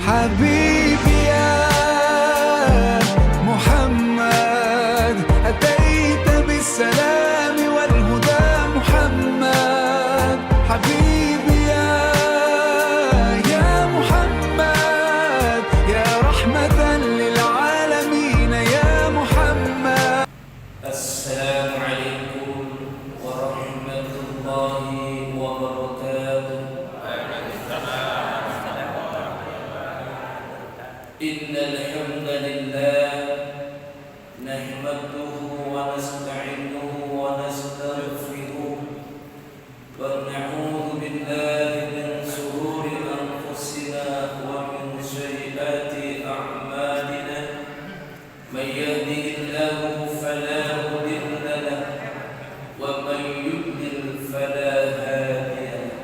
حبيبي يا محمد أتيت بالسلام والهدى محمد حبيبي يا محمد يا رحمة للعالمين يا محمد. السلام عليكم ورحمة الله وبركاته. إن الحمد لله نحمده ونستعينه ونستغفره ونعوذ بالله من شرور أنفسنا ومن سيئات أعمالنا من يهده الله فلا مضل له ومن يضلل فلا هادي له.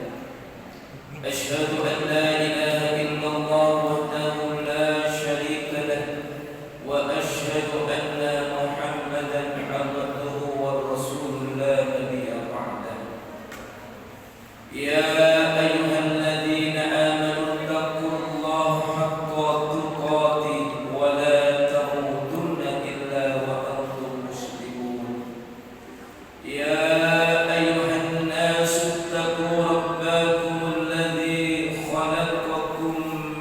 أشهد أن لا إله إلا الله وحده لا شريك له وأشهد أن محمدا عبده ورسوله لا نبي بعده. يا أيها الذين آمنوا اتقوا الله حق تقاته ولا تموتن إلا وأنتم مسلمون. يا أيها الناس اتقوا ربكم الذي خلقكم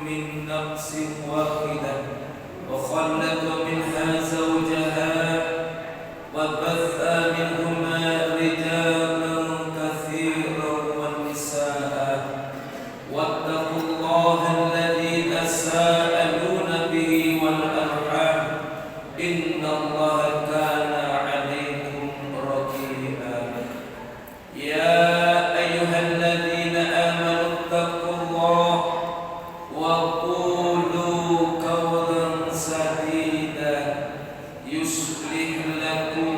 من نفس واحدة وخلق منها زوجها وبث منهما رجالا كثيرا ونساء واتقوا الله الذي تساءلون به والأرحام إن الله كان عليكم رقيبا. يا أيها الذين آمنوا اتقوا الله وقولوا قولا سديدا يصلح لكم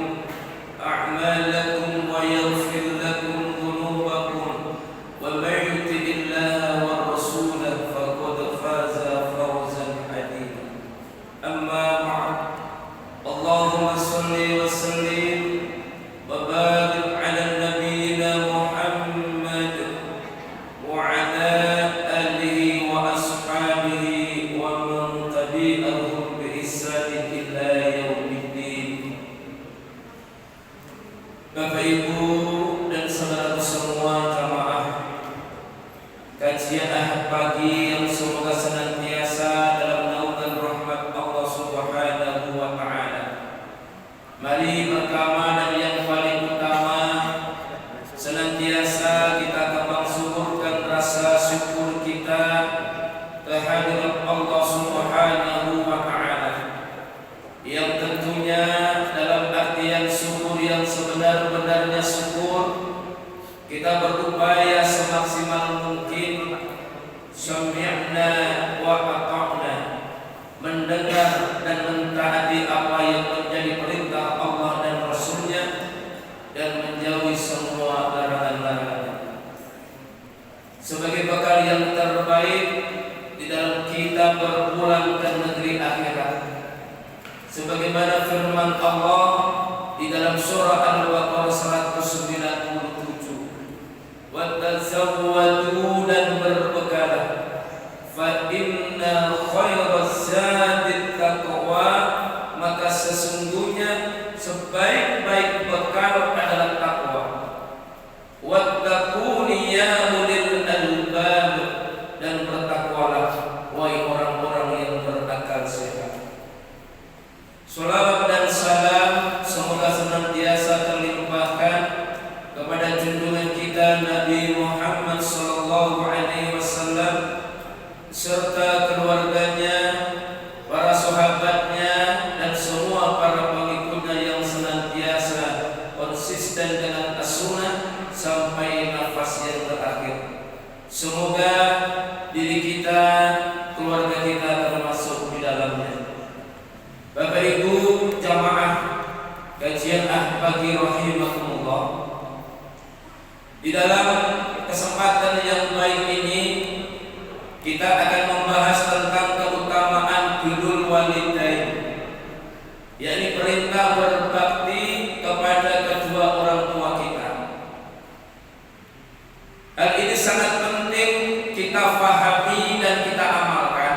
أعمالكم ويغفر لكم ذنوبكم ومن يطع الله ورسوله فقد فاز فوزا عظيما. أما بعد اللهم صل وسلم وبارك على نبينا محمد وعلى آله وأصحابه ومن تبعهم بإحسان إلى يوم الدين. Bapak Ibu dan saudara semua jamaah kajian Ahad pagi yang semoga senantiasa dalam naungan rahmat Allah Subhanahu wa taala. Mari pertama dan yang paling utama senantiasa kita kembang syukurkan rasa syukur kita kehadirat Allah Subhanahu wa taala. Yang tentunya dalam artian syukur yang sebenar-benarnya syukur kita berupaya semaksimal mungkin sami'na wa ata'na, mendengar dan mentaati apa yang menjadi perintah Allah dan Rasulnya dan menjauhi semua larangan-larangan sebagai bekal yang terbaik di dalam kita berpulang ke negeri akhirat. Sebagaimana firman Allah di dalam surah Al-Baqarah 197, wa tazawwadu, dan berbekalah, fa inna khairaz zadi taqwa, maka sesungguhnya sebaik-baik bekal adalah takwa. Wattaquni ya ulil albab, dan bertakwalah wahai orang-orang yang berakal sehat. Salawat dan salam semoga senantiasa terlimpahkan kepada junjungan kita Nabi Muhammad sallallahu alaihi wasallam serta keluarganya, para sahabatnya dan semua para pengikutnya yang senantiasa konsisten dengan as-sunnah sampai nafas yang terakhir. Semoga diri kita, keluarga kita termasuk di dalamnya. Bapak Ibu jamaah kajian Ahad pagi rahimakumullah, di dalam kesempatan yang baik ini kita akan membahas tentang keutamaan birrul walidain, yakni perintah berbakti kepada kedua orang tua kita. Hal ini sangat penting kita fahami dan kita amalkan,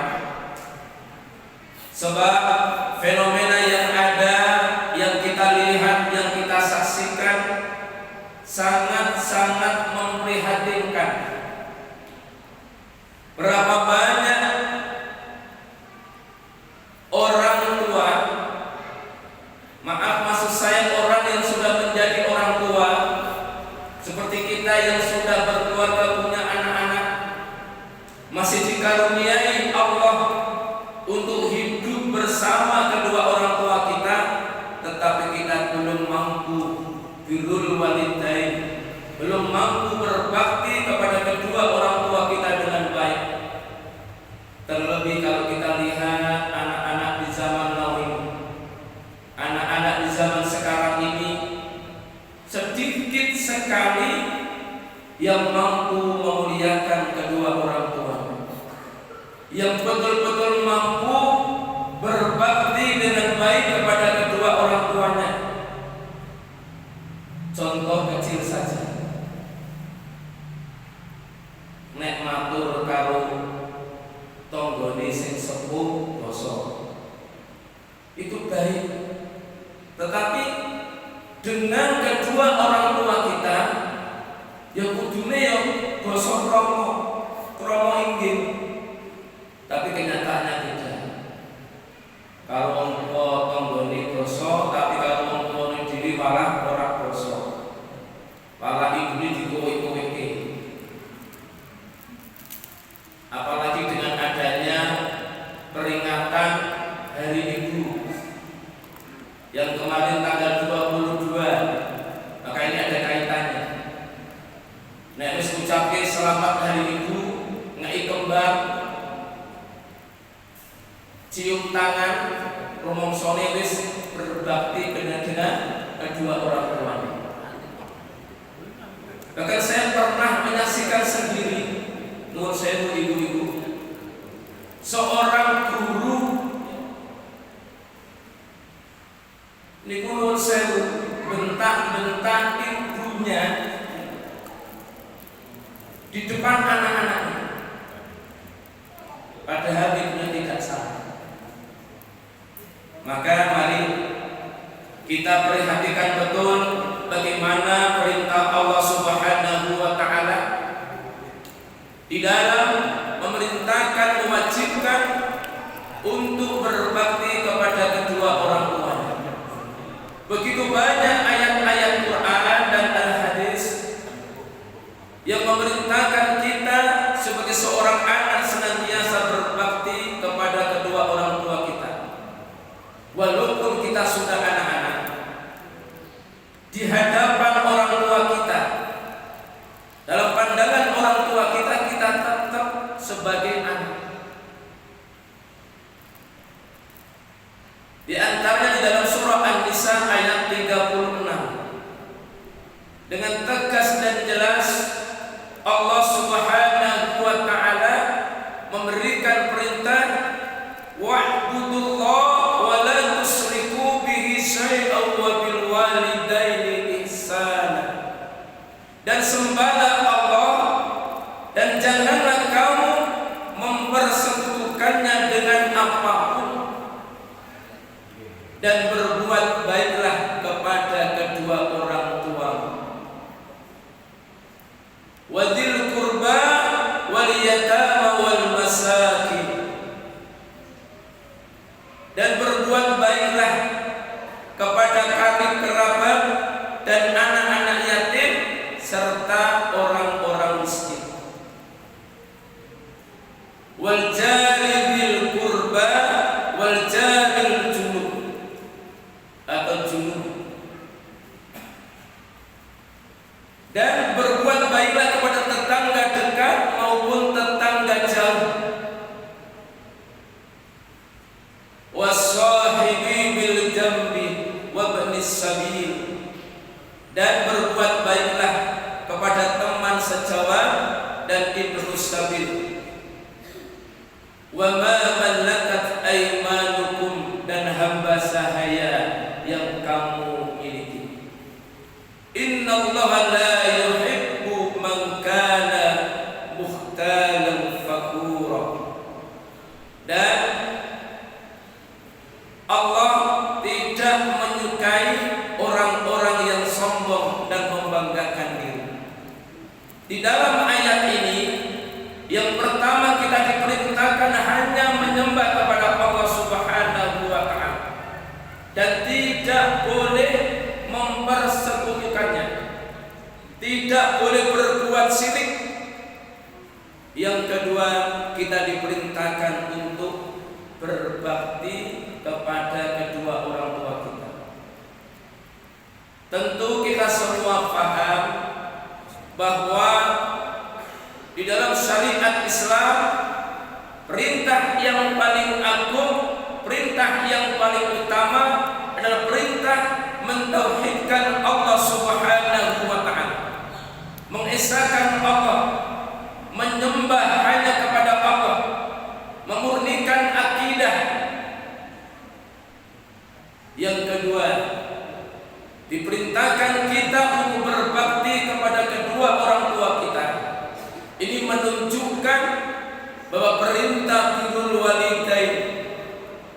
Betapa banyak orang tua, maaf maksud saya orang yang sudah menjadi orang tua, seperti kita yang sudah berkeluarga punya anak-anak, masih dikaruniai Allah untuk hidup bersama kedua orang tua kita, tetapi kita belum mampu birrul walidain, belum mampu berbakti kepada kedua orang tua kita dengan baik. Terlebih kalau kita lihat anak-anak di zaman now ini, anak-anak di zaman sekarang ini sedikit sekali yang mampu memuliakan kedua orang tua, yang betul-betul mampu berbakti dengan baik kepada kedua orang tuanya. Contoh kecil saja, nek matur karo tonggone sing sepuh dosa itu baik, tetapi dengan kedua orang tua kita ya kudune ya dosa kromo inggil, tapi kenyataannya tidak. Kalau engko tonggone dosa, tapi kalau engko dhewe malah ora dosa, malah ibune dikowe-koweke. Apalagi dengan adanya peringatan Hari Ibu yang kemarin tanggal 22, maka ini ada kaitannya. Nek wis ngucapke selamat Hari Ibu, ngei kembang, cium tangan, rumongsone wis berbakti dengan kedua orang tuanya. Bahkan saya pernah menyaksikan sendiri, nuwun sewu ibu-ibu, seorang guru niku nuwun sewu bentak-bentak ibunya di depan anak-anaknya, padahal ibunya tidak salah. Maka mari kita perhatikan betul bagaimana perintah Allah Subhanahu wa taala di dalam memerintahkan, mewajibkan untuk berbakti kepada kedua orang tua. Begitu banyak ayat-ayat Quran dan al-hadis yang memerintahkan kita sebagai seorang anak senantiasa berbakti kepada kedua orang tua kita. Walaupun kita sudah anak-anak, di hadapan orang tua kita, dalam pandangan orang tua kita, kita tetap sebagai anak. Di antaranya di dalam surah An-Nisa ayat 36, dengan tegas dan jelas Allah Subhanahu wa taala memberikan perintah wa'budullaha wa la tusyriku bihi syai'an wa bil walidaini ihsana, dan sembahlah Allah dan janganlah kamu mempersekutukannya dengan apapun, dan berbuat baiklah kepada kedua orang tuamu. Wadil qurba wal yatama wal masakin, dan berbuat baiklah kepada karib kerabat dan anak-anak yatim serta orang-orang miskin. Wal jari bil qurba wal jaril junub atau junub, dan berbuat baiklah kepada tetangga dekat maupun tetangga jauh. Wasahibi bil jambi wa ibnis sabil, dan berbuat baiklah kepada teman sejawat dan ibnu sabil. Wa ma malakat aymanukum, dan hamba sahaya yang kamu miliki. Innallaha la yuhibbu man kana mukhtalan fakhura, dan Allah tidak menyukai orang-orang yang sombong dan membanggakan diri. Di dalam ayat ini, yang pertama kita tidak boleh mempersekutukannya, tidak boleh berbuat syirik. Yang kedua, kita diperintahkan untuk berbakti kepada kedua orang tua kita. Tentu kita semua paham bahwa di dalam syariat Islam, perintah yang paling agung, perintah yang paling utama adalah perintah mentauhidkan Allah Subhanahu wa ta'ala, mengesahkan Allah, menyembah hanya kepada Allah, memurnikan akidah. Yang kedua, diperintahkan kita untuk berbakti kepada kedua orang tua kita. Ini menunjukkan bahwa perintah birrul walidain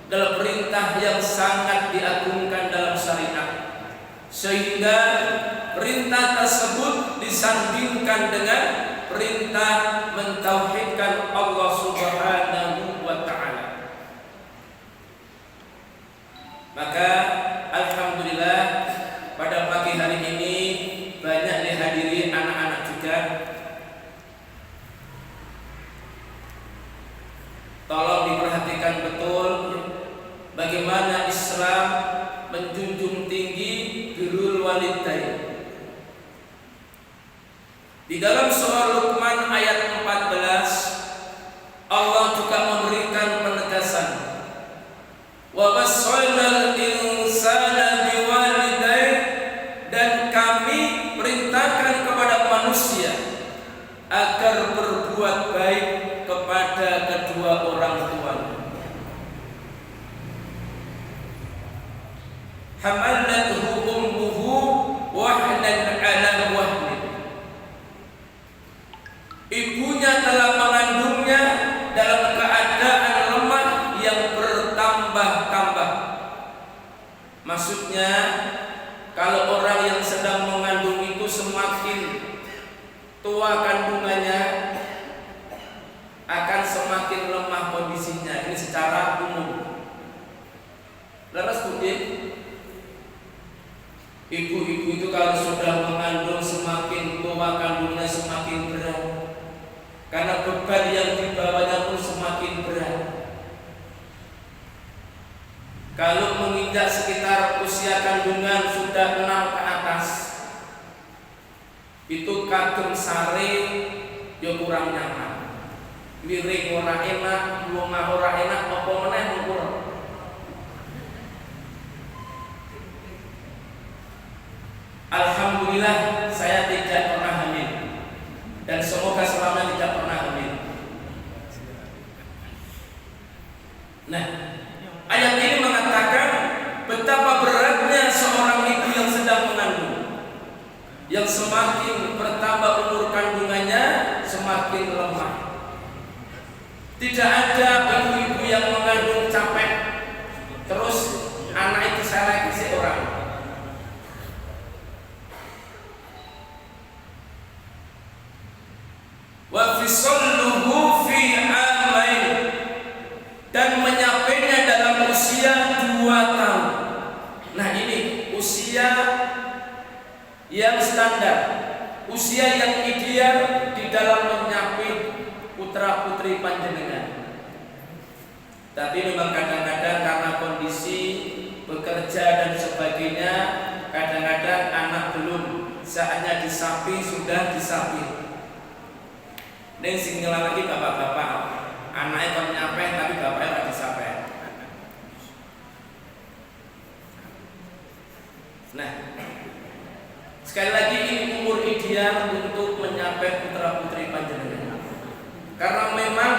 adalah perintah yang sangat diagungkan dalam syariat, sehingga perintah tersebut disandingkan dengan perintah mentauhidkan Allah Subhanahu wa ta'ala. Maka alhamdulillah pada pagi hari ini banyak dihadiri anak-anak juga. Tolong diperhatikan betul bagaimana Islam menjunjung tinggi birrul walidain. Di dalam surah Luqman ayat 14, Allah juga memberikan penegasan, wa wassaynal insana biwalidayhi, dan kami perintahkan kepada manusia agar berbuat baik kepada kedua orang tuanya. Hamalathu ummuhu wahnan ala wahnin, ibunya telah mengandungnya dalam keadaan lemah yang bertambah-tambah. Maksudnya, kalau orang yang sedang mengandung itu semakin tua kandungannya, akan semakin lemah kondisinya. Ini secara umum. Leres Budi? Ibu-ibu itu kalau sudah mengandung semakin tua kandungnya semakin berat, karena beban yang dibawanya pun semakin berat. Kalau menginjak sekitar usia kandungan sudah 6 ke atas, itu kagem sare ya kurang nyaman. Lirik ora enak, lunga ora enak, apa meneh ngukur. Alhamdulillah saya tidak pernah hamil, dan semoga selamanya tidak pernah hamil. Nah, ayat ini mengatakan betapa beratnya seorang ibu yang sedang mengandung, yang semakin bertambah umur kandungannya semakin lemah. Tidak ada ibu-ibu yang mengandung capek terus anak itu saya kasih orang. Wa fisalluhu fi amain, dan menyapainya dalam usia 2 tahun. Nah, ini usia yang standar, usia yang ideal di dalam menyapai putra putri panjenengan. Tapi memang kadang-kadang karena kondisi bekerja dan sebagainya, kadang-kadang anak belum saatnya disapi sudah disapi. Neng sing lagi bapak-bapak, anaknya kan nyampe tapi bapaknya nggak disapi. Nah, sekali lagi ini umur ideal untuk menyampai putra putri panjenengan. Karena memang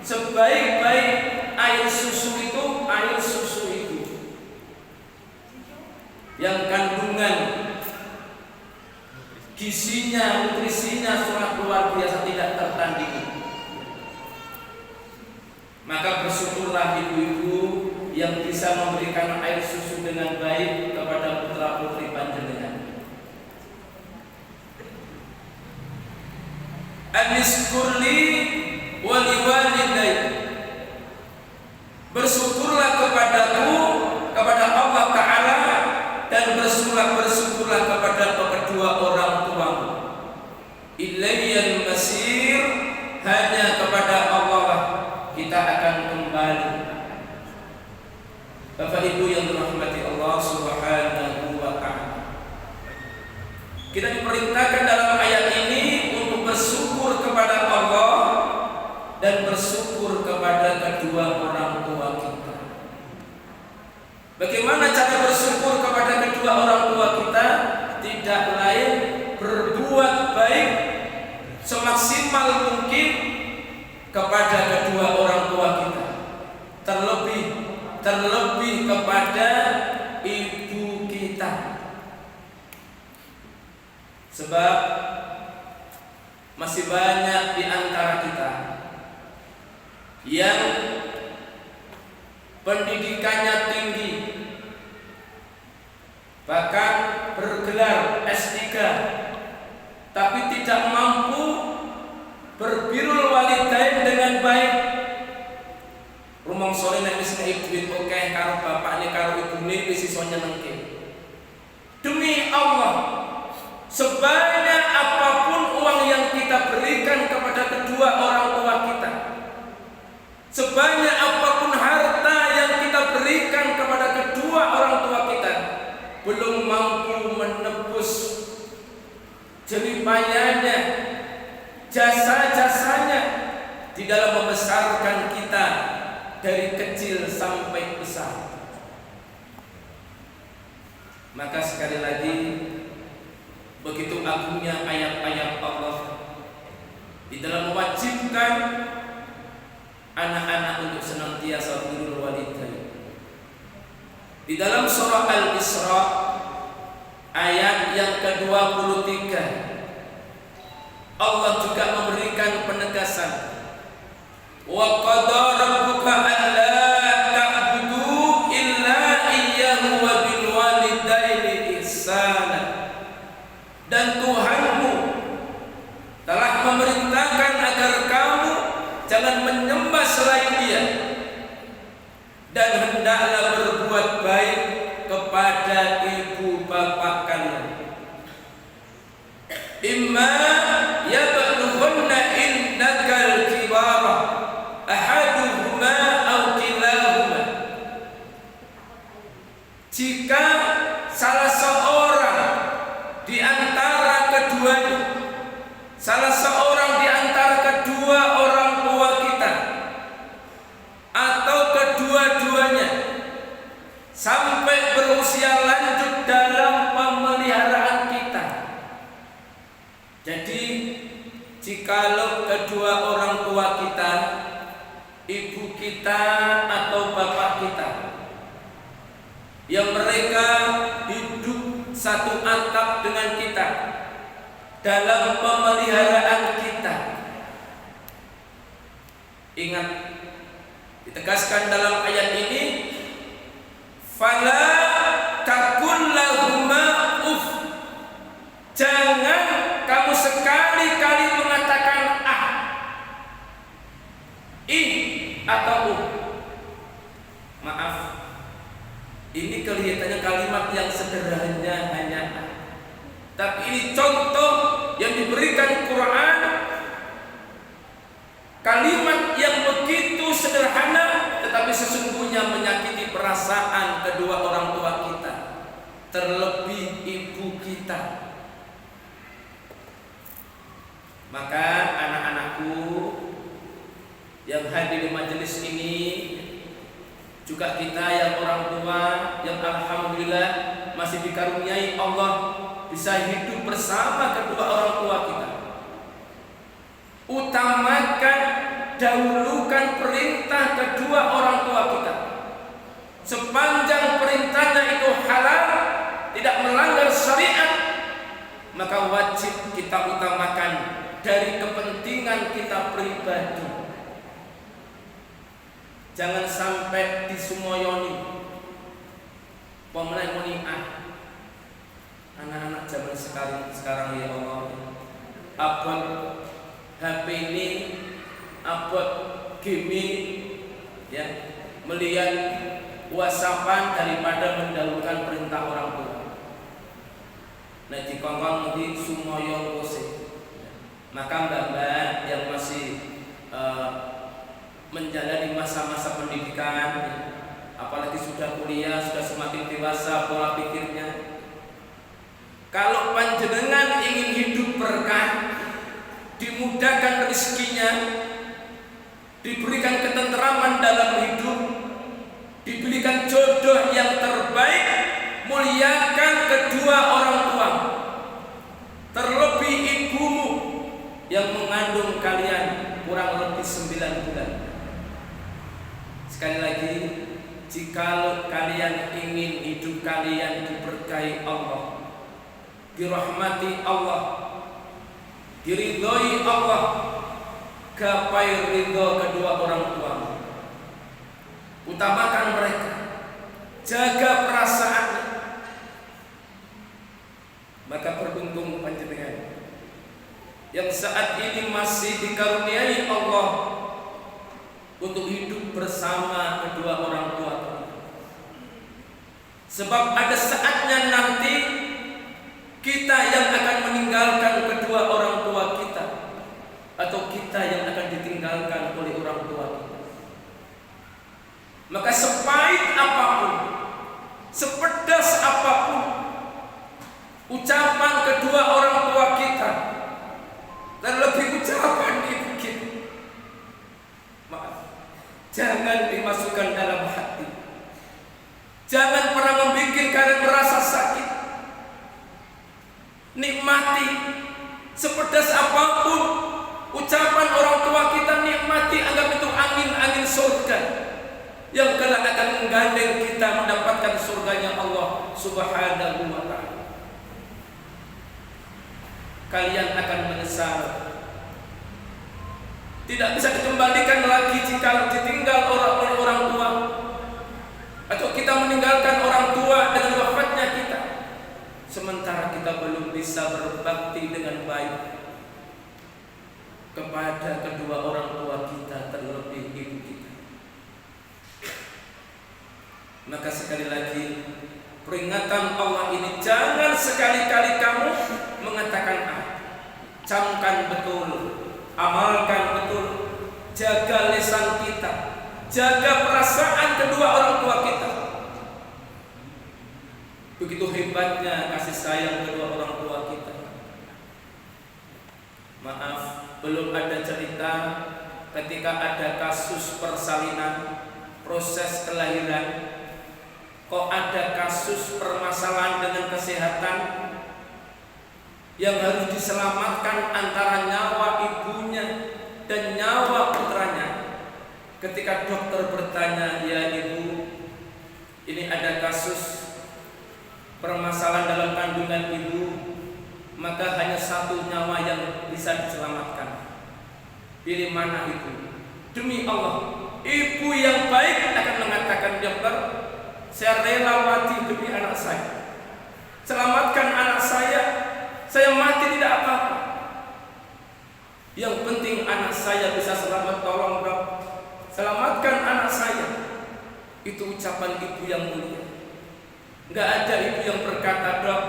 sebaik-baik air susu itu yang kandungan gizinya, nutrisinya sangat luar biasa, tidak tertandingi. Maka bersyukurlah ibu-ibu yang bisa memberikan air susu dengan baik kepada putra putri panjenengan. Anishkurli waliwalidayk, bersyukurlah kepadaku, kepada Allah Ta'ala, Bapak Ibu yang dirahmati Allah Subhanahu wa Ta'ala, kita diperintahkan dalam ayat ini untuk bersyukur kepada Allah dan bersyukur kepada kedua orang tua kita. Bagaimana cara bersyukur kepada kedua orang tua kita? Tidak lain berbuat baik semaksimal mungkin kepada kedua orang tua kita, terlebih kepada ibu kita. Sebab masih banyak di antara kita yang pendidikannya tinggi, bahkan bergelar S3, tapi tidak mampu berbirrul walidain dengan baik. Rumong sore nek wis nek duit akeh karo bapakne karo ibune wis iso nyenengke. Demi Allah, sebanyak apapun uang yang kita berikan kepada kedua orang tua kita, sebanyak apapun harta yang kita berikan kepada kedua orang tua kita, belum mampu menebus jeripayanya, jasa-jasanya di dalam membesarkan kita dari kecil sampai besar. Maka sekali lagi, begitu agungnya ayat-ayat Allah di dalam mewajibkan anak-anak untuk senantiasa birrul walidain. Di dalam surah Al-Isra ayat yang ke-23, Allah juga memberikan penegasan, wa qada rabbuka alla ta'budu illa iyyahu wa bil walidaini ihsana. Dan Tuhanmu telah memerintahkan agar kamu jangan menyembah selain Dia, dan hendaklah berbuat baik kepada ibu bapa kalian. Imma yablughanna indakal kibara ahaduhuma aw kilahuma. Jika salah seorang di antara keduanya, salah seorang di antara kedua orang tua kita, atau kedua-duanya sampai berusia lanjut dalam pemeliharaan kita. Jadi jikalau kedua orang tua kita, ibu kita atau bapak kita, yang mereka hidup satu atap dengan kita dalam pemeliharaan kita, ingat, ditegaskan dalam ayat ini, fala takun lahuma uf. Jangan kamu sekali-kali mengatakan ah, ih atau maaf. Ini kelihatannya kalimat yang sederhana hanya ah. Tapi ini contoh yang diberikan Quran, kalimat yang begitu sederhana tetapi sesungguhnya menyakiti perasaan kedua orang tua kita, terlebih ibu kita. Maka anak-anakku yang hadir di majelis ini, juga kita yang orang tua yang alhamdulillah masih dikaruniai Allah bisa hidup bersama kedua orang tua kita, utamakan, dahulukan perintah kedua orang tua kita. Sepanjang perintahnya itu halal, tidak melanggar syariat, maka wajib kita utamakan dari kepentingan kita pribadi. Jangan sampai disumoyoni pemenang anak-anak zaman sekarang ya Allah, upload HP ini, upload game, ya, melihat WhatsAppan daripada mendahulukan perintah orang tua. Nah dikongkong di sumoyo kose. Maka mbak-mbak yang masih menjalani masa-masa pendidikan, apalagi sudah kuliah, sudah semakin dewasa pola pikirnya. Kalau panjenengan ingin hidup berkah, dimudahkan rezekinya, diberikan ketenteraman dalam hidup, diberikan jodoh yang terbaik, muliakan kedua orang tua, terlebih ibumu yang mengandung kalian kurang lebih 9 bulan. Sekali lagi, jikalau kalian ingin hidup kalian diberkahi Allah, dirahmati Allah, diridhoi Allah, gapai ridho kedua orang tua, utamakan mereka, jaga perasaannya, maka beruntung panjenengan yang saat ini masih dikaruniai Allah untuk hidup bersama kedua orang tua. Sebab ada saatnya nanti kita yang akan meninggalkan kedua orang tua kita, atau kita yang akan ditinggalkan oleh orang tua kita. Maka sepahit apapun, sepedas apapun ucapan kedua orang tua kita, terlebih ucapan ibu kita, maaf, jangan dimasukkan dalam hati. Jangan pernah membuat kalian merasa sakit. Nikmati sepedas apapun ucapan orang tua kita, nikmati, anggap itu angin-angin surga yang kelak akan menggandeng kita mendapatkan surganya Allah Subhanahu wa ta'ala. Kalian akan menyesal. Tidak bisa dikembalikan lagi jika ditinggal oleh orang tua, atau kita meninggalkan orang tua dengan wafatnya kita, sementara kita belum bisa berbakti dengan baik kepada kedua orang tua kita, terlebih ibu kita. Maka sekali lagi, peringatan Allah ini, jangan sekali-kali kamu mengatakan camkan betul, amalkan betul, jaga lisan kita, jaga perasaan kedua orang tua kita. Begitu hebatnya kasih sayang kedua orang tua kita. Maaf, belum ada cerita ketika ada kasus persalinan, proses kelahiran, kok ada kasus permasalahan dengan kesehatan yang harus diselamatkan antara nyawa ibunya dan nyawa putranya. Ketika dokter bertanya, ya ibu, ini ada kasus permasalahan dalam kandungan ibu, maka hanya satu nyawa yang bisa diselamatkan. Pilih mana ibu? Demi Allah, ibu yang baik akan mengatakan, dokter, saya rela mati demi anak saya. Selamatkan anak saya mati tidak apa-apa. Yang penting anak saya bisa selamat, tolong dok, selamatkan anak saya. Itu ucapan ibu yang mulia. Enggak ada ibu yang berkata, dok,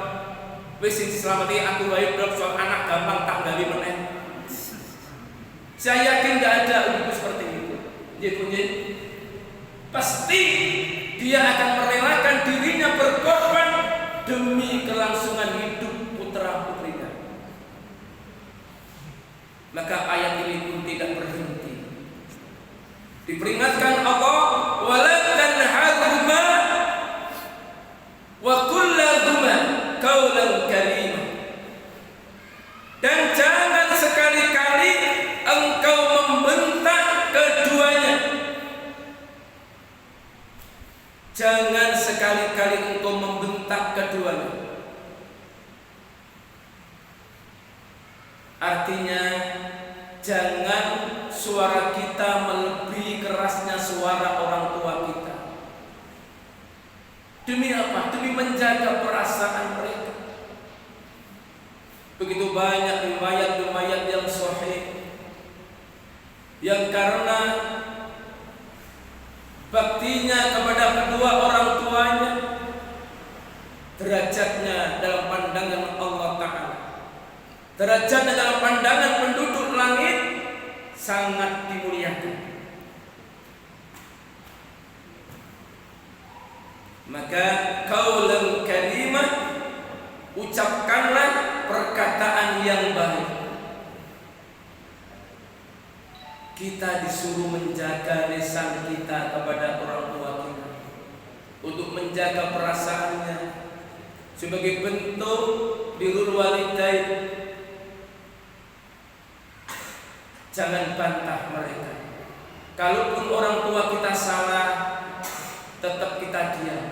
wis diselamatkan aku wae dok, soal anak gampang tak gawe meneh. Saya yakin enggak ada ibu seperti itu. Nggih, pasti dia akan merelakan dirinya berkorban demi kelangsungan hidup putra putrinya. Maka ayat ini pun tidak berhenti. Diperingatkan Allah, wala tanharhuma wa qul lahuma qawlan karima. Dan jangan sekali-kali engkau membentak keduanya. Jangan sekali-kali engkau membentak keduanya. Artinya, jangan suara kita melebihi kerasnya suara orang tua kita. Demi apa? Demi menjaga perasaan mereka. Begitu banyak riwayat-riwayat yang sahih yang karena baktinya kepada kedua orang tuanya, derajatnya dalam pandangan Allah Ta'ala, derajatnya dalam pandangan penduduk langit sangat dimuliakan. Maka qaulan karimah, ucapkanlah perkataan yang baik. Kita disuruh menjaga lisan kita kepada orang tua kita, untuk menjaga perasaannya sebagai bentuk birrul walidain. Jangan bantah mereka. Kalaupun orang tua kita salah, tetap kita diam.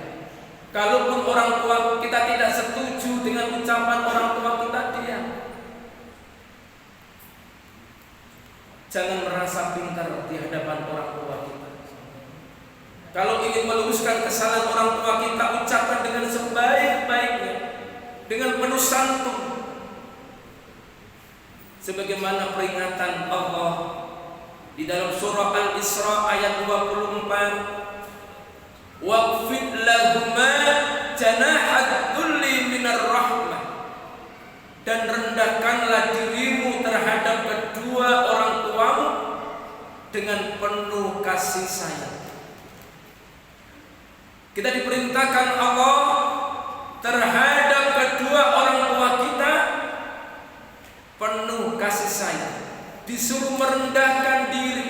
Kalaupun orang tua kita tidak setuju dengan ucapan orang tua kita, diam. Jangan merasa pintar di hadapan orang tua kita. Kalau ingin meluruskan kesalahan orang tua kita, ucapkan dengan sebaik-baiknya, dengan penuh santun. Sebagaimana peringatan Allah di dalam surah Al-Isra ayat 24, waqfid lahuma janahad dhulli minar rahmah, dan rendahkanlah dirimu terhadap kedua orang tuamu dengan penuh kasih sayang. Kita diperintahkan Allah terhadap kedua orang tua kita penuh kasih sayang, disuruh merendahkan diri.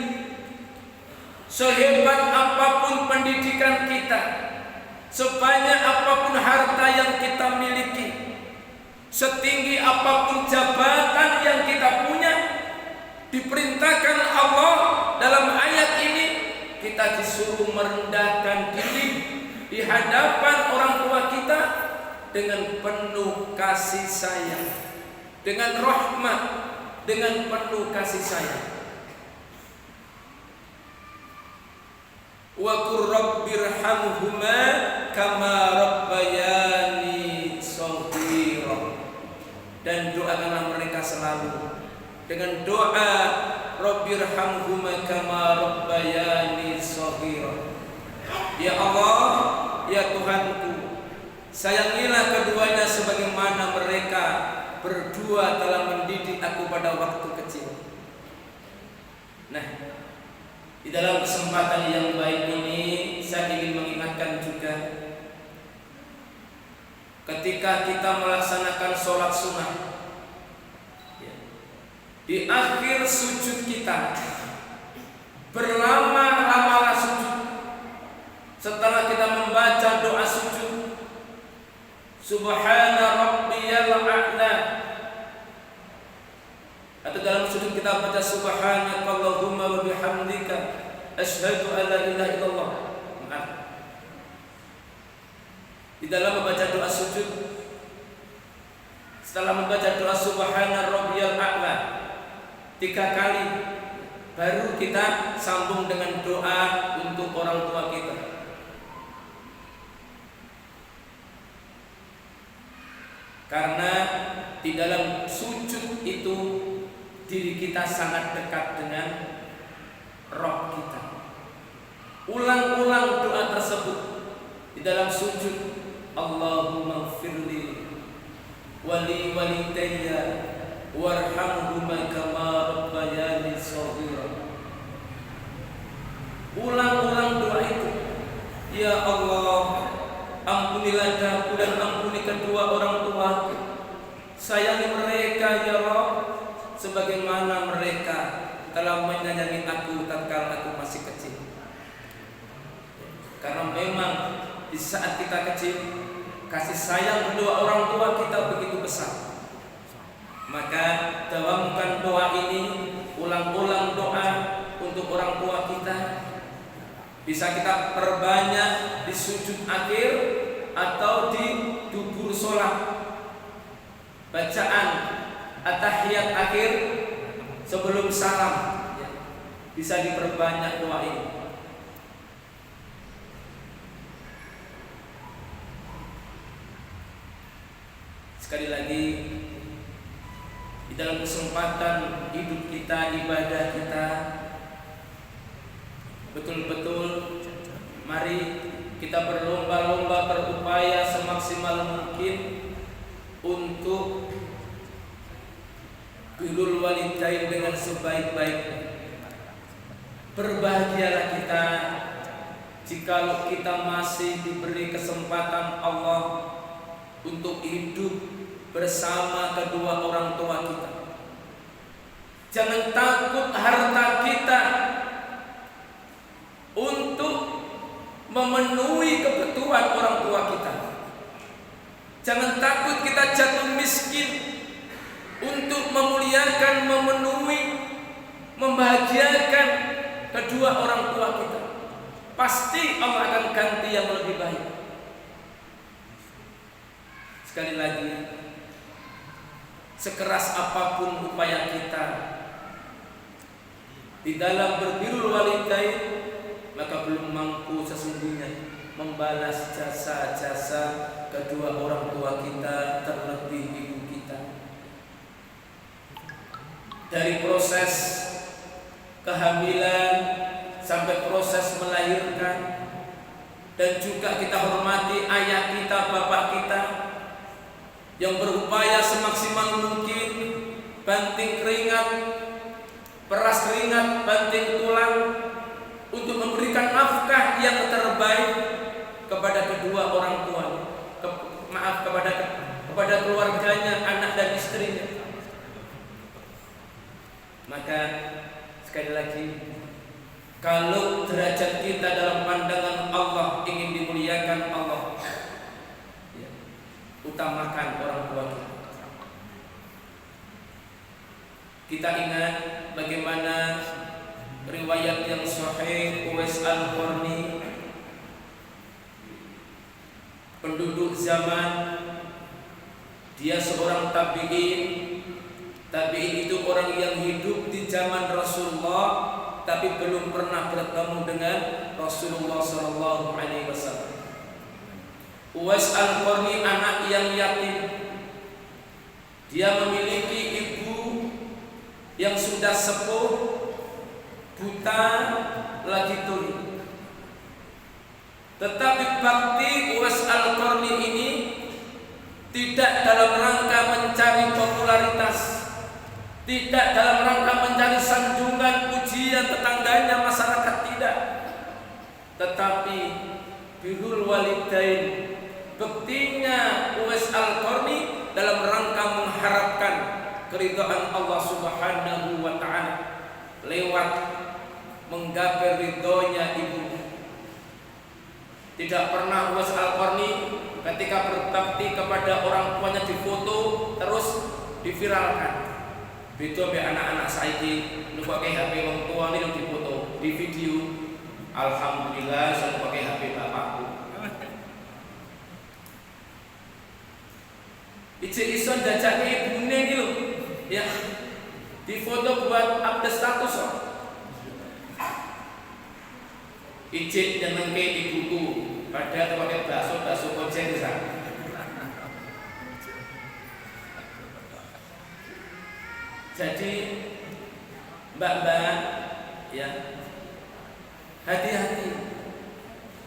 Sehebat apapun pendidikan kita, sebanyak apapun harta yang kita miliki, setinggi apapun jabatan yang kita punya, diperintahkan Allah dalam ayat ini kita disuruh merendahkan diri di hadapan orang tua kita dengan penuh kasih sayang, dengan rahmat, dengan penuh kasih sayang. Wa qur rabbirhamhuma kama rabbayani shaghira, dan doakanlah mereka selalu dengan doa rabbirhamhuma kama rabbayani shaghira. Ya Allah, ya Tuhanku, sayangilah keduanya sebagaimana mereka berdua telah mendidik aku pada waktu kecil. Nah, di dalam kesempatan yang baik ini saya ingin mengingatkan juga, ketika kita melaksanakan sholat sunnah, di akhir sujud kita berlama-lamalah sujud. Setelah kita membaca doa sujud, Subhana rabbiyal a'la, atau dalam sujud kita baca Subhanakallahumma wa bihamdika asyhadu an la ilaha illallah. Maaf. Di dalam membaca doa sujud, setelah membaca doa Subhana rabbiyal a'la 3 kali, baru kita sambung dengan doa untuk orang tua kita. Karena di dalam sujud itu diri kita sangat dekat dengan roh kita. Ulang-ulang doa tersebut di dalam sujud. Allahumma firli wali walidayya warhamhuma kama rabbayani shaghira. Ulang-ulang doa itu. Ya Allah, ampunilah aku dan ampuni kedua orang tuaku. Sayangi mereka ya Rabb, sebagaimana mereka telah menyayangi aku tatkala aku masih kecil. Karena memang di saat kita kecil, kasih sayang kedua orang tua kita begitu besar. Maka dawamkan doa ini, ulang-ulang doa untuk orang tua kita. Bisa kita perbanyak di sujud akhir atau di dubur sholat. Bacaan at-tahiyat akhir sebelum salam, bisa diperbanyak doa ini. Sekali lagi, di dalam kesempatan hidup kita, ibadah kita, betul-betul mari kita berlomba-lomba berupaya semaksimal mungkin untuk birrul walidain dengan sebaik-baiknya. Berbahagialah kita jikalau kita masih diberi kesempatan Allah untuk hidup bersama kedua orang tua kita. Jangan takut harta kita untuk memenuhi kebutuhan orang tua kita. Jangan takut kita jatuh miskin untuk memuliakan, memenuhi, membahagiakan kedua orang tua kita. Pasti Allah akan ganti yang lebih baik. Sekali lagi, sekeras apapun upaya kita di dalam berbirrul walidain, maka belum mampu sesungguhnya membalas jasa-jasa kedua orang tua kita, terlebih ibu kita. Dari proses kehamilan sampai proses melahirkan, dan juga kita hormati ayah kita, bapak kita yang berupaya semaksimal mungkin, banting keringat, peras keringat, banting tulang untuk memberikan nafkah yang terbaik kepada kedua orang tua, kepada keluarganya, anak dan istrinya. Maka sekali lagi, kalau derajat kita dalam pandangan Allah ingin dimuliakan Allah, ya, utamakan orang tua kita. Kita ingat bagaimana riwayat yang sahih Uwais Al-Qarni, penduduk zaman, dia seorang tabi'in. Tabi'in itu orang yang hidup di zaman Rasulullah tapi belum pernah bertemu dengan Rasulullah SAW. Uwais Al-Qarni anak yang yatim. Dia memiliki ibu yang sudah sepuh, buta, lagi tuli. Tetapi bakti Uwais Al-Qarni ini tidak dalam rangka mencari popularitas, tidak dalam rangka mencari sanjungan, pujian tetangganya, masyarakat, tidak. Tetapi birrul walidain, bektinya Uwais Al-Qarni dalam rangka mengharapkan keridhaan Allah Subhanahu wa ta'ala lewat menggapai ridhonya ibunya. Tidak pernah Uwais Al-Qarni ketika berbakti kepada orang tuanya difoto terus diviralkan. Beda be anak-anak saiki nu pakai HP wong tua ini difoto, di video. Alhamdulillah saya pakai HP bapakku. Iso jajake ibune iki lho. Ya. Difoto buat update status kok. Ijik nyenengke ibuku, padahal pakai bakso kocek bisa. Jadi mbak-mbak, ya, hati-hati.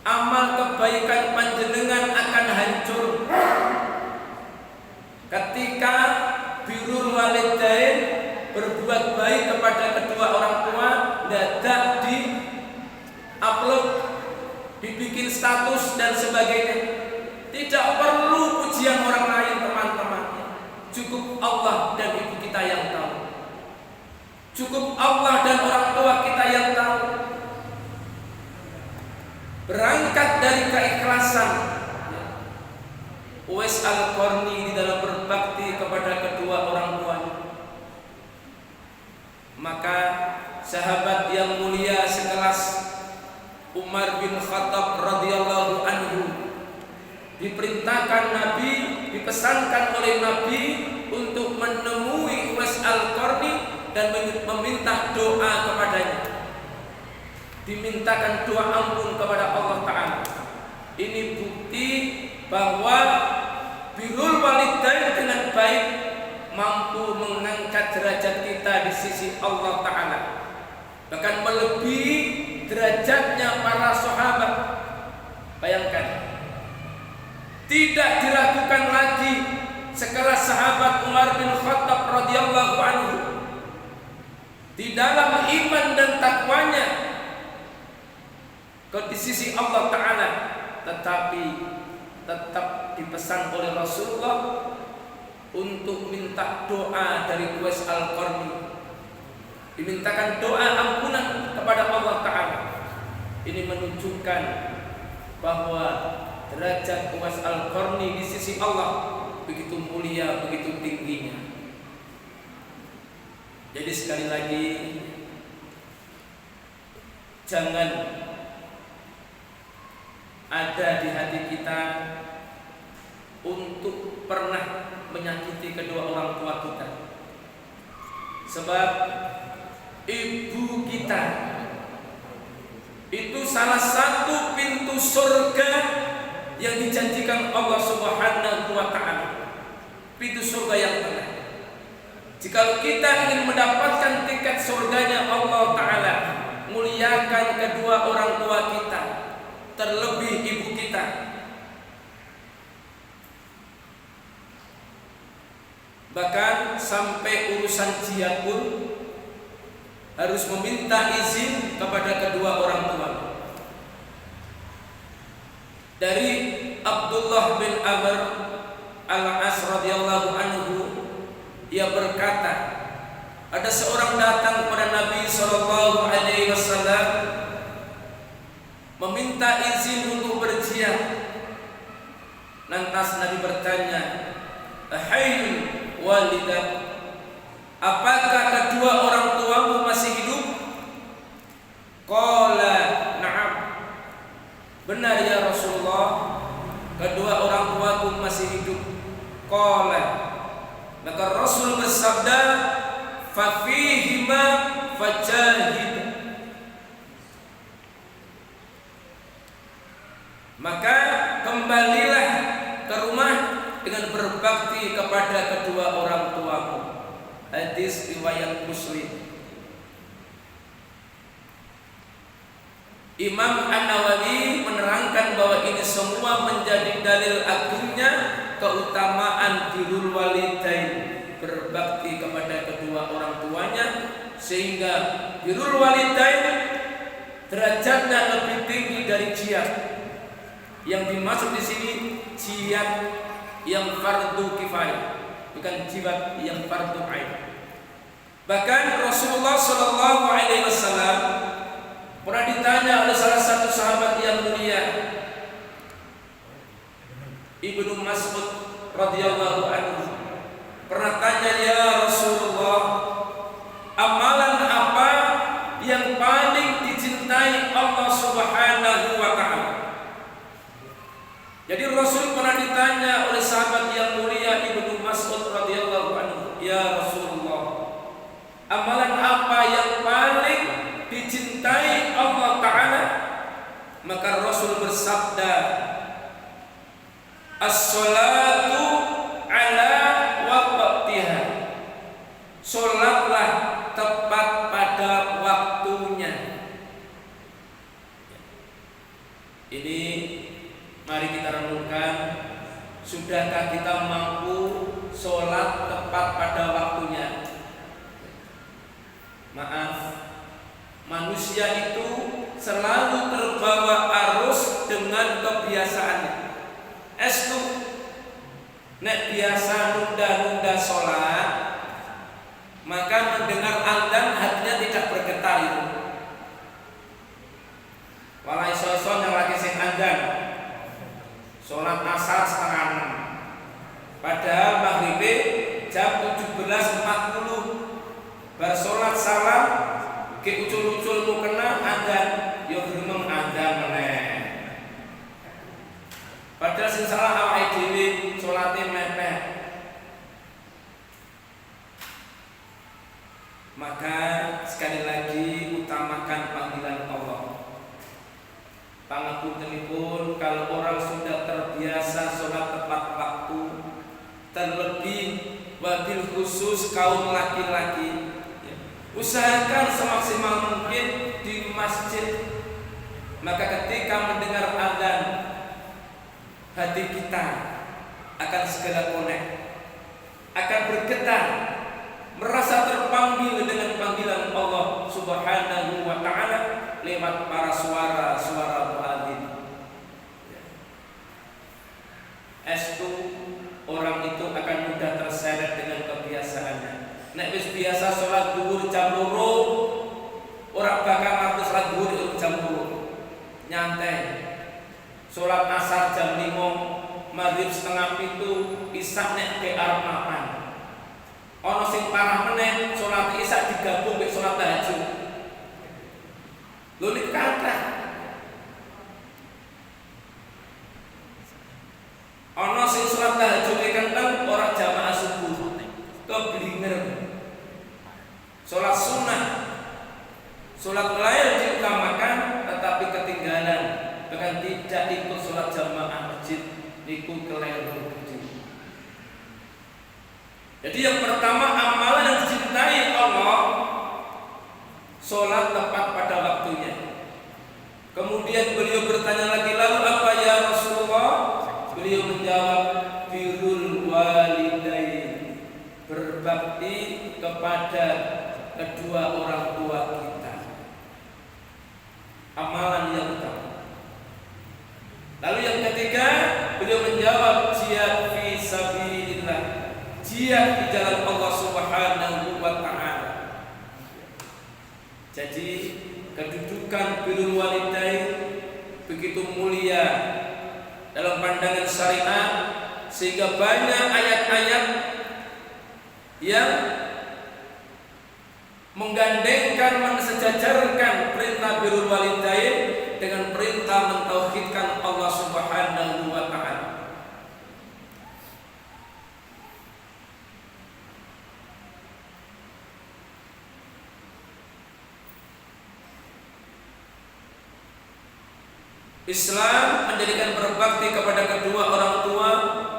Amal kebaikan panjenengan akan hancur ketika birrul walidain, berbuat baik kepada kedua orang tua, dadak di upload, dibikin status dan sebagainya. Tidak perlu pujian orang lain, teman-teman. Cukup Allah dan ibu kita yang tahu. Cukup Allah dan orang tua kita yang tahu. Berangkat dari keikhlasan Uwais Al-Qarni di dalam berbakti kepada kedua orang tuanya, maka sahabat yang mulia sekelas Umar bin Khattab radhiyallahu anhu diperintahkan Nabi, dipesankan oleh Nabi untuk menemui Uwais Al-Qarni dan meminta doa kepadanya. Dimintakan doa ampun kepada Allah Ta'ala. Ini bukti bahwa birrul walidain dengan baik mampu mengangkat derajat kita di sisi Allah Ta'ala, bahkan melebihi derajatnya para sahabat. Bayangkan, tidak diragukan lagi sekelas sahabat Umar bin Khattab radhiyallahu anhu di dalam iman dan takwanya, di sisi Allah Ta'ala, tetapi tetap dipesan oleh Rasulullah untuk minta doa dari Uwais Al-Qarni, dimintakan doa ampunan kepada Allah Ta'ala. Ini menunjukkan bahwa derajat Uwais Al-Qarni di sisi Allah begitu mulia, begitu tingginya. Jadi sekali lagi, jangan ada di hati kita untuk pernah menyakiti kedua orang tua kita. Sebab ibu kita itu salah satu pintu surga yang dijanjikan Allah Subhanahu wa Ta'ala, pintu surga yang tengah. Jika kita ingin mendapatkan tiket surganya Allah Ta'ala, muliakan kedua orang tua kita, terlebih ibu kita. Bahkan sampai urusan jihad pun harus meminta izin kepada kedua orang tua. Dari Abdullah bin Amr Al-As radhiyallahu anhu, ia berkata, ada seorang datang kepada Nabi sallallahu alaihi wasallam meminta izin untuk berjihad. Lantas Nabi bertanya, "Ahayyun walidak, apakah kedua orang tuamu masih hidup?" Qala na'am, benar ya Rasulullah, kedua orang tuaku masih hidup. Qala, maka Rasul bersabda, fa fihima fajahid, maka kembalilah ke rumah dengan berbakti kepada kedua orang tuamu. Hadis riwayat Muslim. Imam An-Nawawi menerangkan bahwa ini semua menjadi dalil agungnya keutamaan birrul walidain, berbakti kepada kedua orang tuanya, sehingga birrul walidain derajatnya lebih tinggi dari jihad. Yang dimaksud di sini jihad yang fardu kifayah, bukan jihad yang fardu ain. Bahkan Rasulullah Shallallahu Alaihi Wasallam pernah ditanya oleh salah satu sahabat yang mulia, Ibnu Mas'ud radhiyallahu anhu, pernah tanya, ya Rasulullah, amalan apa yang paling dicintai Allah Subhanahu wa Ta'ala? Jadi Rasul pernah ditanya oleh sahabat yang mulia Ibnu Mas'ud radhiyallahu anhu, ya Rasulullah, amalan apa yang paling dicintai Allah Ta'ala? Maka Rasul bersabda, as-salatu ala waqtiha, sholatlah tepat pada waktunya. Ini mari kita renungkan, sudahkah kita mampu sholat tepat pada waktunya? Maaf, manusia itu selalu terbawa arus dengan kebiasaannya. Estu nek biasa nunda-nunda sholat, maka mendengar adzan hatinya tidak bergetar itu. Walai soson yang lagi sing adzan, sholat asar 5:30, padahal maghrib jam 17.40. Bar sholat salam ke ucul-ucul mu kena adzan, yo gremeng adzan meneh. Padahal sing salah awake dhewe salate mepet. Maka sekali lagi utamakan panggilan Allah. Pangapuntenipun, kalau orang sudah terbiasa sholat tepat waktu, terlebih wabil khusus kaum laki-laki, usahakan semaksimal mungkin di masjid. Maka ketika mendengar adzan, hati kita akan segera connect, akan bergetar, merasa terpanggil dengan panggilan Allah Subhanahu wa Ta'ala lewat para suara-suara nyantai. Sholat asar jam 5, maghrib setengah 7, isya nek ke arep makan. Ana sing parah meneh, sholat isya digabung mek sholat tahajud. Lho nek kata ana sing sholat tahajud kenteng ora jamaah subuh, keblinger. Sholat sunnah, sholat lain diutamakan tetapi ketinggalan dengan tidak ikut sholat jamaah masjid, ikut keliru. Jadi yang pertama, amalan yang dicintai Allah, sholat tepat pada waktunya. Kemudian beliau bertanya lagi, lalu apa ya Rasulullah? Beliau menjawab, birrul walidain, berbakti kepada kedua orang tua kita. Amalan yang utama. Lalu yang ketiga, beliau menjawab, jihad fi sabilillah, jihad di jalan Allah Subhanahu wa taala. Jadi kedudukan birrul walidain begitu mulia dalam pandangan syariat, sehingga banyak ayat-ayat yang menggandengkan, mensejajarkan perintah birrul walidain dengan perintah mentauhidkan Allah Subhanahu wa taala. Islam menjadikan berbakti kepada kedua orang tua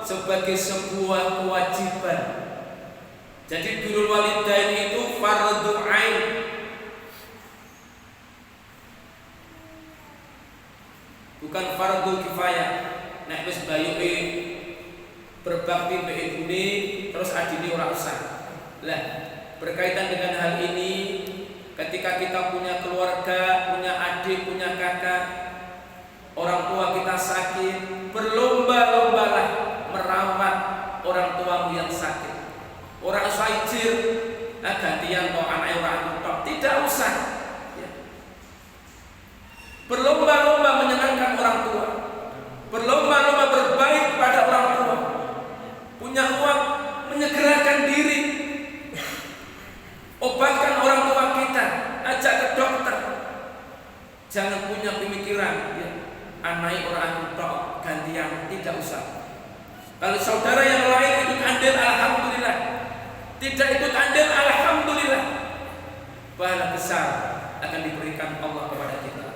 sebagai sebuah kewajiban. Jadi birrul walidain itu fardhu ain. Bukan fardhu kifayah. Nek wis bayuke berbakti mbek ibune terus adine ora usah. Lah, berkaitan dengan hal ini, ketika kita punya keluarga, punya adik, punya kakak, orang tua kita sakit, berlomba-lombalah merawat orang tuamu yang sakit. Orang saijir, gantian kok anak orang tua, tidak usah. Ya. Berlomba-lomba menyenangkan orang tua, berlomba-lomba berbaik pada orang tua. Punya uang, menyegerakan diri, obatkan orang tua kita, ajak ke dokter. Jangan punya pemikiran, ya, anak orang tua gantian, tidak usah. Kalau saudara yang lain ikut andil, alhamdulillah. Tidak ikut andil, alhamdulillah. Pahala besar akan diberikan Allah kepada kita.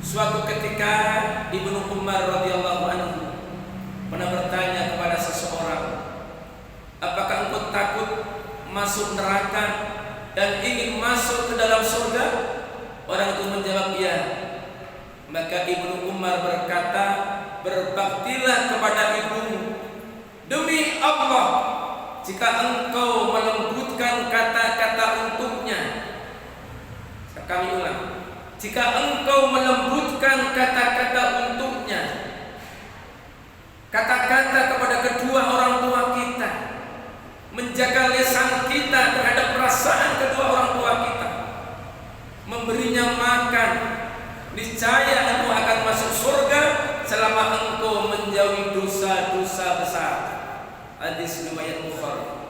Suatu ketika Ibnu Umar radhiyallahu anhu pernah bertanya kepada seseorang, apakah engkau takut masuk neraka dan ingin masuk ke dalam surga? Orang itu menjawab, ya. Maka Ibnu Umar berkata, berbaktilah kepada ibumu. Demi Allah, jika engkau melembutkan kata-kata untuknya, kami ulang, jika engkau melembutkan kata-kata untuknya, kata-kata kepada kedua orang tua kita, menjaga lisan kita terhadap perasaan kedua orang tua kita, memberinya makan, niscaya engkau akan masuk surga selama engkau menjauhi dosa-dosa besar. Hadis riwayat Bukhari.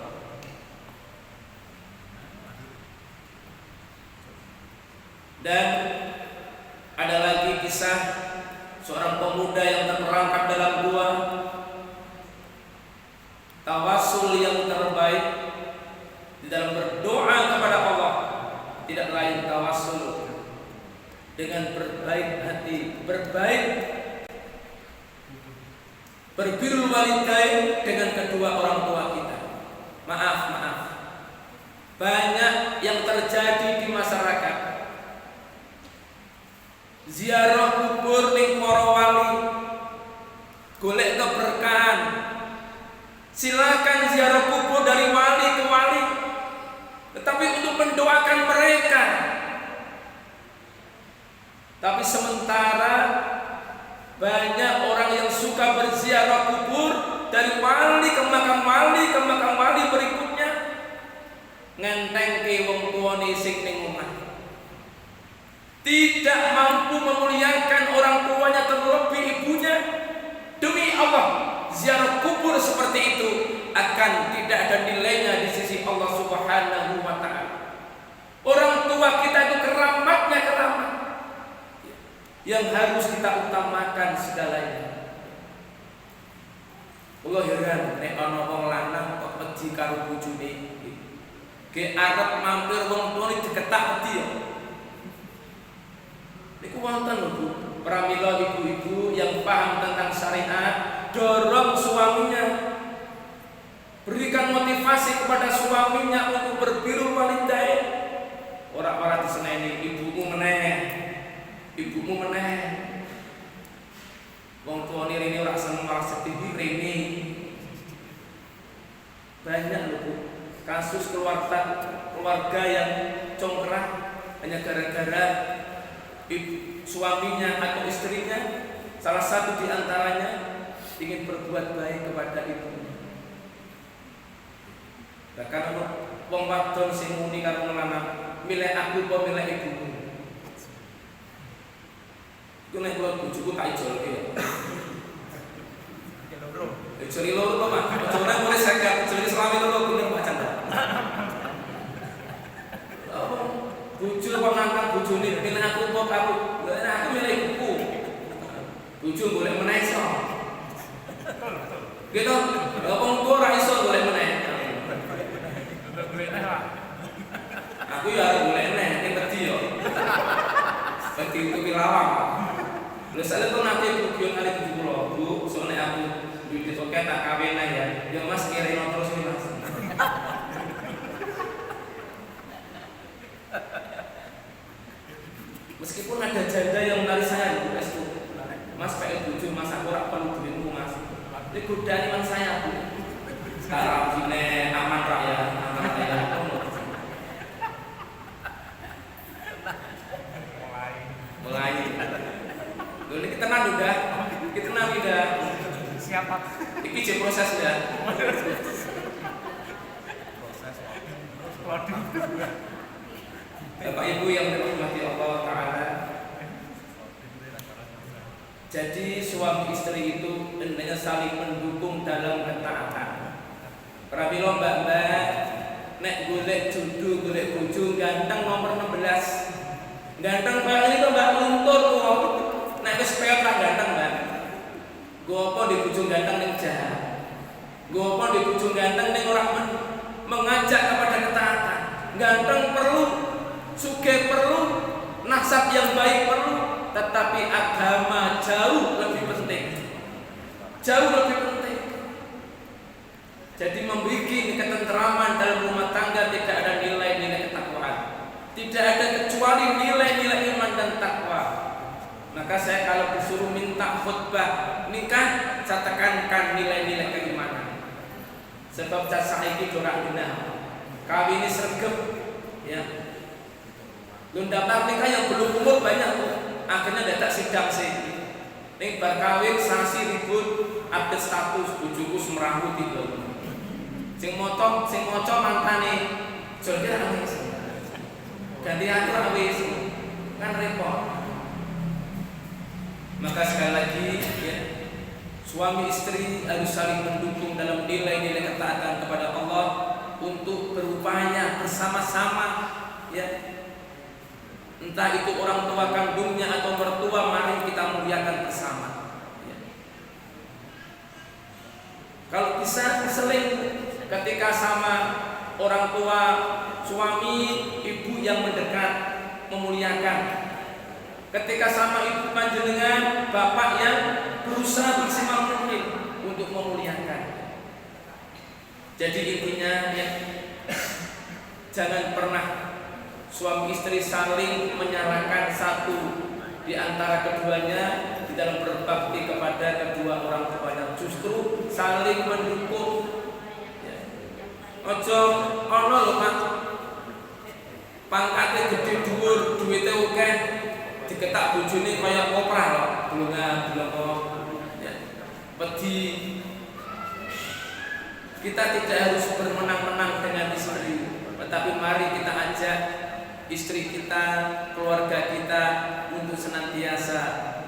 Dan ada lagi kisah seorang pemuda yang terperangkap dalam gua. Tawasul yang terbaik di dalam berdoa kepada Allah tidak lain tawasul dengan berbaik hati, berbirrul walidain dengan kedua orang tua kita. Maaf, banyak yang terjadi di masyarakat. Ziarah kubur ning para wali, golek keberkahan. Silakan ziarah kubur dari wali ke wali, tetapi untuk mendoakan mereka. Tapi sementara banyak orang yang suka berziarah kubur dari wali ke makam wali berikutnya ngenteng ke wong tuane sing ning omah. Tidak mampu memuliakan orang tuanya terlebih ibunya. Demi Allah, ziarah kubur seperti itu akan tidak ada nilainya di sisi Allah Subhanahu wa taala. Orang tua kita itu keramat yang harus kita utamakan segalanya. Allah heran nek ana wong lanang kok wedi karo bojone. Ke arep mampir wong tuane diketak wedi ya. Niku wonten lho Bu, pramila ibu-ibu yang paham tentang syariat, dorong suaminya, berikan motivasi kepada suaminya untuk berbirrul walidain. Ora diseneni ibumu meneh. Wong tuane rene ora seneng malah sedih rene. Banyak lho Bu, kasus keluarga yang congkrah hanya gara-gara suaminya atau istrinya, salah satu di antaranya ingin berbuat baik kepada ibunya. Bahkan wong wadon sing muni karo lanang, milih aku apa milih ibumu. Iku nek kula bojoku tak ijolke ya. Ijoli loro kok Mas. Ijolane mulai saged ijoli selami loro kuning Pak Chandra. Bojo kok nantang bojone milih aku apa kamu? Lah aku milih ibuku. Bojo golek meneh iso. Gitu. Lah wong tuwa ora iso golek meneh. Aku ya arep golek meneh ning wedi yo. Wedi itu pilawang. Lha saya tuh nanti bukion kali 70 Bu, soalnya aku duit oke tak kawin ya. Ya Mas kirim terus nih Mas. Meskipun ada janda yang menarik saya Bu, Mas pakai bojo Mas aku ora perlu duitmu Mas. Ini godaan iman saya Bu. Sekarang sini aman rakyat. Mulai. Ini kita tenang udah. Siapa? Ini proses ya. Bapak Ibu yang dirahmati Allah Ta'ala, jadi suami istri itu hendaknya saling mendukung dalam ketaatan. Pramila mbak-mbak, nek golek jodoh, golek bojo ganteng nomor 16. Ganteng banget itu mbak luntur kok. Nek wis peot ra ganteng mbak. Go apa di bojo ganteng ning jahat. Go apa di bojo ganteng ning ora mengajak kepada ketaatan. Ganteng perlu, sugih perlu, nasab yang baik perlu, tetapi agama jauh lebih penting. Jauh lebih penting. Jadi membuat ketenteraman dalam rumah tangga tidak ada nilai-nilai ketakwaan. Tidak ada kecuali nilai-nilai iman dan takwa. Maka saya kalau disuruh minta khutbah nikah, saya tekankan nilai-nilai keimanan. Sebab saiki ora benar. Kawin ini sregep ya. Lu daftar nikah yang belum umur banyak tuh. Akhirnya dadak sidang sih. Ning bar kawin sasi ribut update status bojoku semrawut itu. Sing maca mantane jol kira wis. Ganti atur wis. Kan repot. Maka sekali lagi ya, suami istri harus saling mendukung dalam nilai-nilai ketaatan kepada Allah untuk berupaya bersama-sama ya. Entah itu orang tua kandungnya atau mertua, mari kita muliakan bersama ya. Kalau bisa seling ketika sama orang tua, suami, ibu yang mendekat memuliakan. Ketika sama ibu panjenengan, bapak yang berusaha maksimal mungkin untuk memuliakan. Jadi intinya ya, jangan pernah suami istri saling menyalahkan satu di antara keduanya di dalam berbakti kepada kedua orang tuanya. Justru saling mendukung. Ya. Ojo ono lho Pak. Pangkatnya gede dhuwur, duwite akeh. Diketak bojone kaya kopra lho, belum ya. Wedi Kita tidak harus bermenang-menang dengan istri, tetapi mari kita ajak istri kita, keluarga kita untuk senantiasa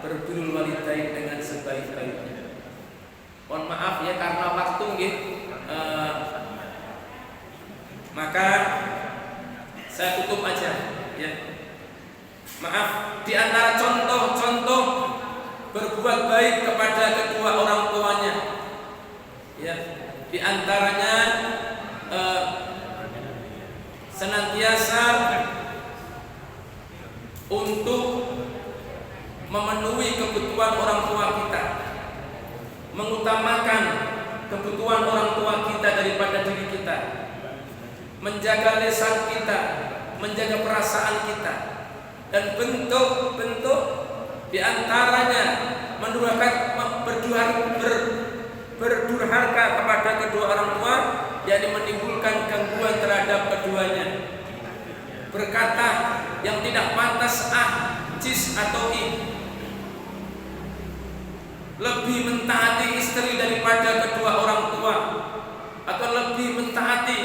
berbirrul walidain dengan sebaik-baiknya. Mohon maaf ya karena waktu nggih. Maka saya tutup aja ya. Maaf, di antara contoh-contoh berbuat baik kepada kedua orang tuanya ya, di antaranya senantiasa untuk memenuhi kebutuhan orang tua kita, mengutamakan kebutuhan orang tua kita daripada diri kita, menjaga lisan kita, menjaga perasaan kita, dan bentuk-bentuk di antaranya berdurhaka kepada kedua orang tua, yakni menimbulkan gangguan terhadap keduanya, berkata yang tidak pantas cis atau lebih mentaati istri daripada kedua orang tua, atau lebih mentaati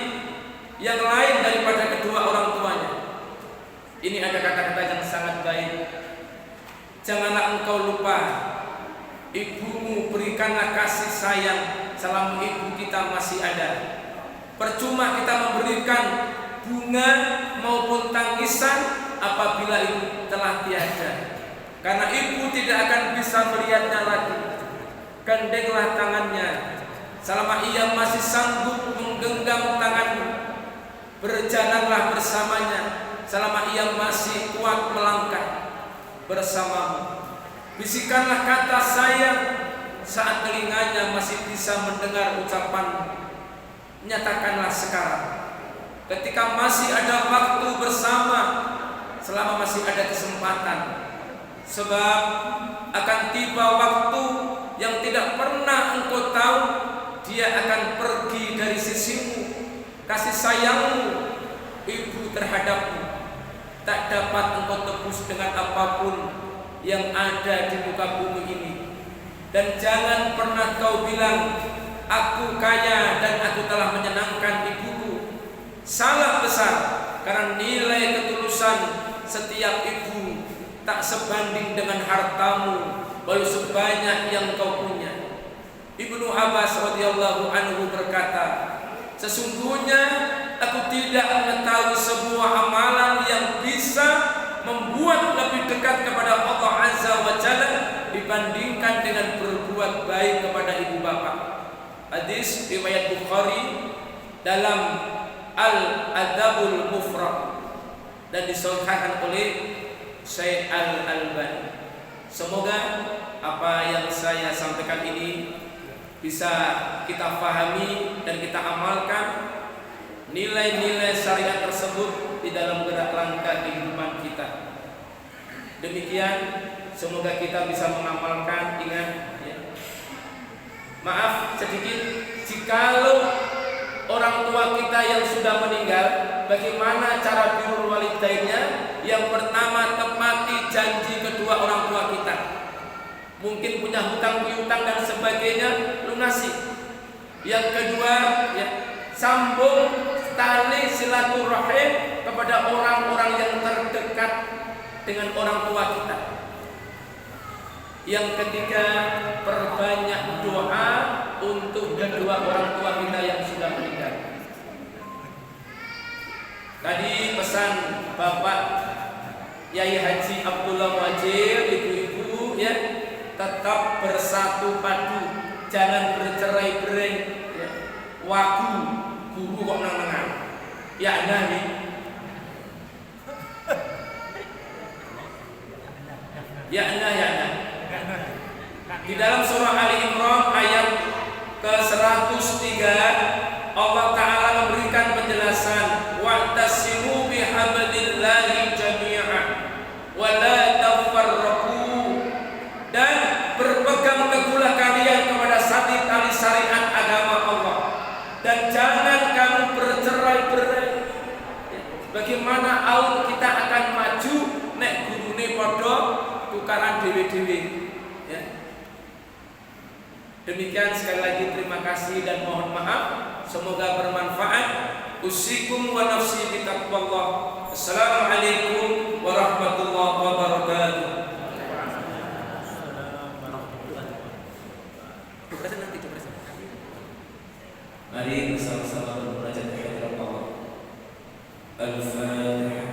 yang lain daripada kedua orang tuanya. Ini ada kata-kata yang sangat baik. Janganlah engkau lupa ibumu, berikanlah kasih sayang selama ibu kita masih ada. Percuma kita memberikan bunga maupun tangisan apabila ibu telah tiada, karena ibu tidak akan bisa melihatnya lagi. Gandenglah tangannya selama ia masih sanggup menggenggam tanganmu. Berjalanlah bersamanya selama ia masih kuat melangkah bersamamu. Bisikanlah kata sayang saat telinganya masih bisa mendengar ucapanmu. Nyatakanlah sekarang ketika masih ada waktu bersama, selama masih ada kesempatan, sebab akan tiba waktu yang tidak pernah engkau tahu, dia akan pergi dari sisimu. Kasih sayangmu ibu terhadapmu tak dapat engkau tebus dengan apapun yang ada di muka bumi ini. Dan jangan pernah kau bilang aku kaya dan aku telah menyenangkan ibuku. Salah besar, karena nilai ketulusan setiap ibu tak sebanding dengan hartamu walau sebanyak yang kau punya. Ibnu Abbas radhiyallahu anhu berkata, sesungguhnya aku tidak mengetahui sebuah amalan yang bisa membuat lebih dekat kepada Allah Azza wa Jalla dibandingkan dengan berbuat baik kepada ibu bapak. Hadis riwayat Bukhari dalam Al-Adabul Mufrad dan disahihkan oleh Syekh Al-Albani. Semoga apa yang saya sampaikan ini bisa kita pahami dan kita amalkan nilai-nilai syariat tersebut di dalam gerak langkah kehidupan kita. Demikian, semoga kita bisa mengamalkan. Ingat ya. Maaf sedikit, jikalau orang tua kita yang sudah meninggal, bagaimana cara birrul walidainnya? Yang pertama, tepati janji kedua orang tua kita. Mungkin punya hutang piutang dan sebagainya, lunasi. Yang kedua, ya, sambung tali silaturahim kepada orang-orang yang terdekat dengan orang tua kita. Yang ketiga, perbanyak doa untuk kedua orang tua kita yang sudah meninggal. Tadi pesan Bapak Yai Haji Abdullah Wajir, ibu-ibu ya, tetap bersatu padu, jangan bercerai-berai ya. Wagu guru kok nang-nangan ya nabi. Ya nah. Di dalam surah Ali Imran ayat ke-103 Allah Ta'ala memberikan penjelasan, wa'tasimu bihablillahi jami'an wa la tafarraqu, dan berpegang teguhlah kalian kepada tali syariat agama Allah dan jangan kamu bercerai-berai. Bagaimana aun kita akan maju nek gurune padha tukaran dewe-dewe ya. Demikian, sekali lagi terima kasih dan mohon maaf. semoga bermanfaat. Usikum wa nafsi bitaqwallah. Assalamualaikum warahmatullahi wabarakatuh. Mari bersama-sama bermunajat kehadirat Allah. Al-Fatihah.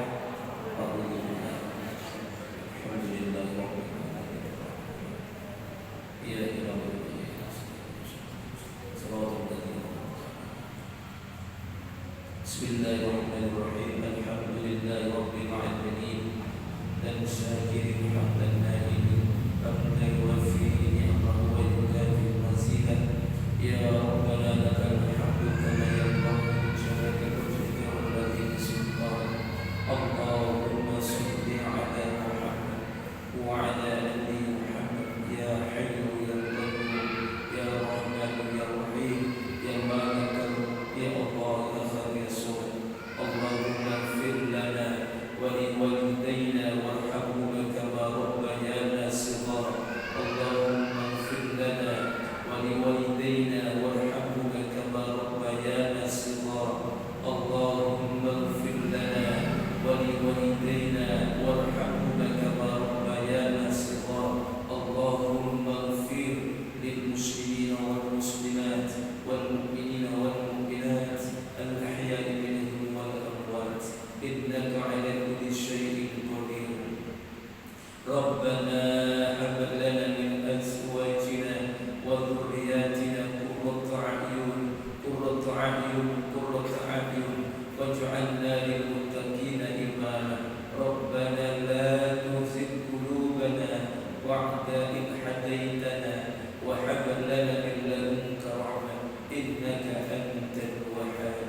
Bismillahirrahmanirrahim. Alhamdulillahi rabbil alamin. Dan syakirin hamdan na'imin hamdan yuwafi ni'amahu wa yukafi mazidah. Ya Rabbana lakal hamdu kama yanbaghi li jalali wajhika wa li sultan. Allahumma salli ala Muhammad wa ala ali Muhammad. Ya Hayyu ya Qayyum ya Rahman ya Rahim ya Malik ya Allah ya Khabir. Allahumma ighfir lana wa liwalidayna warhamhuma kama rabbayana shighara. Allahumma ighfir lana wa liwalidayna warhamhuma kama rabbayana shighara. Allahumma ighfir lana wa liwalidayna warhamhuma kama rabbayana shighara. Allahumma ighfir lil muslimina wal muslimat wal mu'minina wal mu'minat al-ahya'i minhum wal amwat innaka 'ala kulli shay'in qadir. Rabbana hab lana min azwajina wa dhurriyyatina qurrata a'yun waj'alna lil muttaqina imama. Rabbana la tuzigh qulubana ba'da idh hadaytana wa hab lana min ladunka rahmah innaka antal wahhab.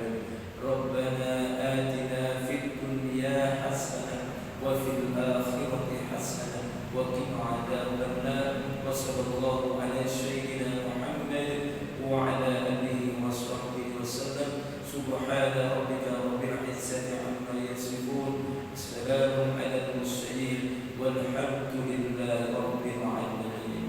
Rabbana atina fid dunya hasanah wa fil akhirati hasanah wa qina adzabannar. Wa sallallahu ala sayyidina Muhammad wa ala alihi wa sahbihi wasallam. Subhana rabbika rabbil izzati amma yasifun. Salamun ala al-mursalin walhamdulillahi rabbil alamin.